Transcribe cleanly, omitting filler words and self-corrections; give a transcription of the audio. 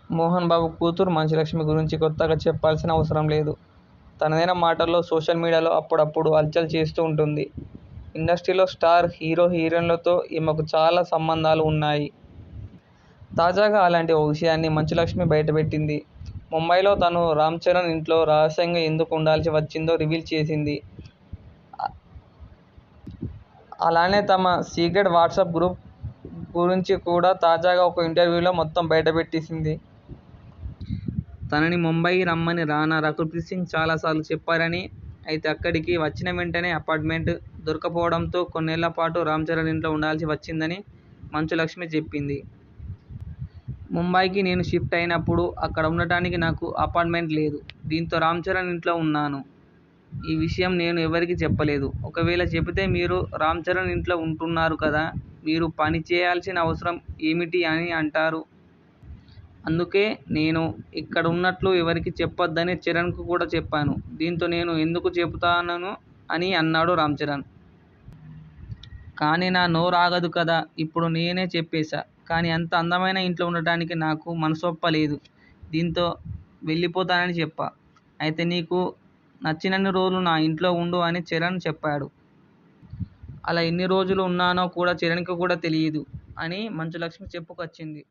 మోహన్ బాబు కూతురు మంచులక్ష్మి గురించి కొత్తగా చెప్పాల్సిన అవసరం లేదు. తనదైన మాటల్లో సోషల్ మీడియాలో అప్పుడప్పుడు హల్చల్ చేస్తూ ఉంటుంది. ఇండస్ట్రీలో స్టార్ హీరో హీరోయిన్లతో ఈమెకు చాలా సంబంధాలు ఉన్నాయి. తాజాగా అలాంటి ఓ విషయాన్ని మంచులక్ష్మి బయటపెట్టింది. ముంబైలో తను రామ్ చరణ్ ఇంట్లో రహస్యంగా ఎందుకు ఉండాల్సి వచ్చిందో రివీల్ చేసింది. అలానే తమ సీక్రెట్ వాట్సాప్ గ్రూప్ గురించి కూడా తాజాగా ఒక ఇంటర్వ్యూలో మొత్తం బయటపెట్టేసింది. తనని ముంబై రమ్మని రానా రకుల్ప్రీత్ సింగ్ చాలాసార్లు చెప్పారని, అయితే అక్కడికి వచ్చిన వెంటనే అపార్ట్మెంట్ దొరక్కపోవడంతో కొన్నేళ్ల పాటు రామ్ చరణ్ ఇంట్లో ఉండాల్సి వచ్చిందని మంచులక్ష్మి చెప్పింది. ముంబైకి నేను షిఫ్ట్ అయినప్పుడు అక్కడ ఉండటానికి నాకు అపార్ట్మెంట్ లేదు. దీంతో రామ్ చరణ్ ఇంట్లో ఉన్నాను. ఈ విషయం నేను ఎవరికీ చెప్పలేదు. ఒకవేళ చెబితే మీరు రామ్ చరణ్ ఇంట్లో ఉంటున్నారు కదా, మీరు పని చేయాల్సిన అవసరం ఏమిటి అని అంటారు. అందుకే నేను ఇక్కడ ఉన్నట్లు ఎవరికీ చెప్పొద్దని చరణ్కు కూడా చెప్పాను. దీంతో నేను ఎందుకు చెబుతాను అని అన్నాడు రామ్ చరణ్. కానీ నా నోరు ఆగదు కదా, ఇప్పుడు నేనే చెప్పేశా. కానీ అంత అందమైన ఇంట్లో ఉండటానికి నాకు మనసొప్పలేదు. దీంతో వెళ్లిపోతానని చెప్పా. అయితే నీకు నచ్చినన్ని రోజులు నా ఇంట్లో ఉండు అని చరణ్ చెప్పాడు. అలా ఎన్ని రోజులు ఉన్నానో కూడా చరణ్కి కూడా తెలియదు అని మంచులక్ష్మి చెప్పుకొచ్చింది.